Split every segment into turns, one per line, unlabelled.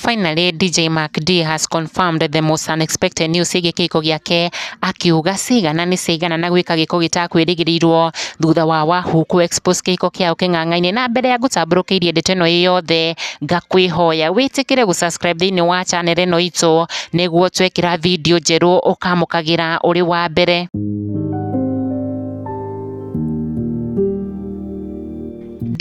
finally, Dj Macdee has confirmed the most unexpected news gĩkĩko gĩake akiuga cigana nĩ cigana na gwĩka gĩko gĩtakwĩrĩgĩrĩirwo thutha wa Wahu expose gĩko kĩao kĩng'ang'ainĩ. Na mbere ya gũtambũrũkĩirie ndeto ĩno yothe ngakwĩhoya wĩtĩkĩre gũsubscribe thĩinĩ wa channel ĩno itũ nĩguo twekĩra video njerũ ũkamũkagĩra ũrĩ wa mbere.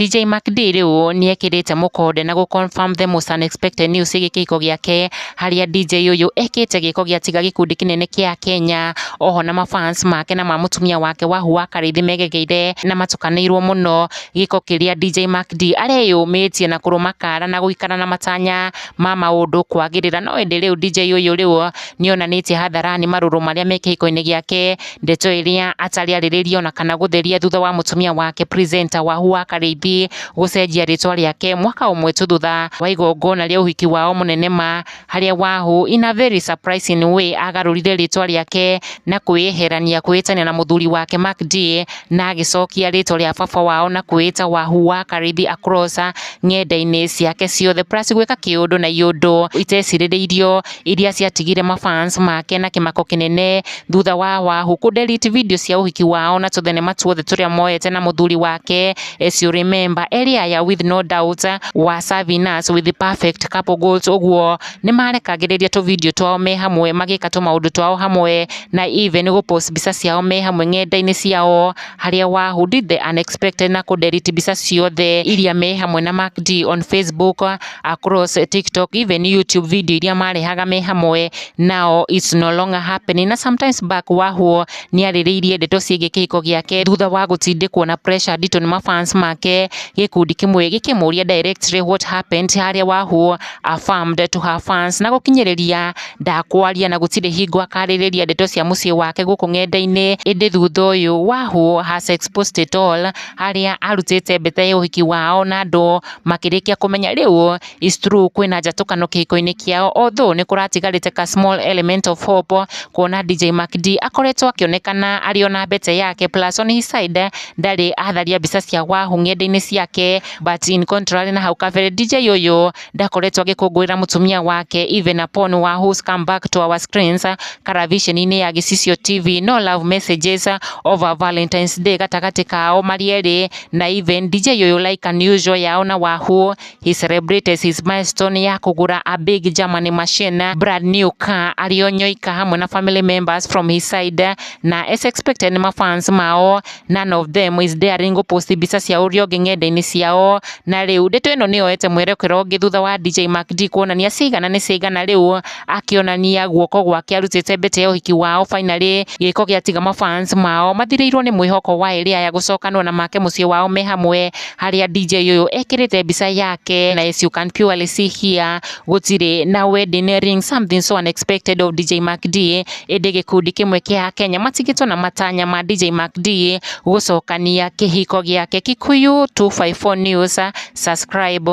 Dj Macdee rĩu nĩekĩrĩte mũkonde na confirm the most unexpected news gĩkĩko gĩake harĩa DJ ũyũ ekĩte gĩko gĩatiga gĩkundi kĩnene kĩa Kenya, oho na mafans make na mũtumia wake Wahu wa KARIITHI megegeire na matukanĩirwo mũno. Gĩko kĩrĩa DJ Macdee areyũmĩtie na kũrũma kara na gũikara na matanya ma maũndũ kwagĩrĩra. No ĩndĩ rĩu DJ ũyũ rĩu nĩonanĩtie hadharani marũrũ marĩa me kĩhiko-inĩ gĩake, ndeto ĩrĩa atarĩ arĩrĩrio na kana gũtheria thutha wa mũtumia wake presenter Wahu wa KARIITHI gũcenjia rĩtwa rĩake mwaka ũmwe tu thutha wa igongona rĩa ũhiki wao mũnene ma, harĩa Wahu in a very surprising way agarũrire rĩtwa rĩake na kwĩyeherania kwĩtania na mũthuri wake Macdee na agĩcokia rĩtwa rĩa baba wao na kwĩta Wahu wa KARIITHI across ng'enda-inĩ ciake ciothe, plus gwĩka kĩũndũ na iũndũ itecirĩrĩirio iria ciatigire mafans make na kĩmako kĩnene thutha wa Wahu kũdelete video cia ũhiki wao na tũthenema tuothe tũrĩa moete na mũthuri wake. As you remember, earlier with no doubt was serving us with the perfect couple goals. Ũguo nĩ marekagĩrĩria tu video twao me hamwe magĩka tu maũndũ twao hamwe na even gũpost mbica ciao me hamwe ng'enda-inĩ ciao, harĩa Wahu did the unexpected na kũdelete mbica ciothe iria me hamwe na Macdee on Facebook, across TikTok, even YouTube video iria marehaga me hamwe. Now it's no longer happening. Na sometimes back Wahu nĩarĩrĩirie ndeto ciĩgiĩ kĩhiko gĩake thutha wa gũtindĩkwo na pressure nditũ nĩ mafans make, gĩkundi kĩmwe gĩkĩmũria directly what happened, harĩa Wahu affirmed to her fans na gũkinyĩrĩria ndakwaria na gũtirĩ hingo akarĩrĩria ndeto cia mũciĩ wake gũkũ ng'enda-inĩ. Ĩndĩ thutha ũyũ Wahu has exposed it all, harĩa arutĩte mbete ya ũhiki wao na andũ makĩrĩkia kũmenya rĩu is true kwĩna njatũkano kĩhiko-inĩ kĩao, although nĩ kũratigarĩte ka small element of hope kuona DJ Macdee akoretwo akĩonekana arĩ ona mbete yake, plus on his side ndarĩ atharia mbica cia Wahu ng'enda-inĩ ciake. But in contrary na hau kabere, DJ ũyũ ndakoretwo agĩkũngũĩra mũtumia wake even upon Wahu's come back to our screens karavisheni-inĩ ya Gicicio TV. No love messages over Valentine's Day gatagatĩ kao marĩ na even DJ ũyũ like unusual yao na Wahu he celebrated his milestone ya kũgũra a big German machine brand new car arĩonyoika hamwe na family members from his side, na as expected ma fans mao none of them is daring gũpost mbica cia ũrĩa ũngĩ ng'enda-inĩ ciao. Na rĩu ndeto ĩno nĩyoete mwerekero ũngĩ thutha wa DJ Macdee kuonania cigana nĩ cigana rĩu akĩonania guoko gwake arutĩte mbete ya ũhiki wao. Finally gĩko gĩatiga mafans mao mathirĩirwo nĩ mwĩhoko wa ĩrĩa ya gũcokanwo na make mũciĩ wao me hamwe, harĩa DJ ũyũ ekĩrĩte mbica yake na as you can purely see here gũtirĩ na wedding ring, something so unexpected of DJ Macdee. Ĩndĩ gĩkundi kĩmwe kĩa Kenya matigĩtwo na matanya ma DJ Macdee gũcokania kĩhiko gĩake. Kikuyu 254 News, subscribe.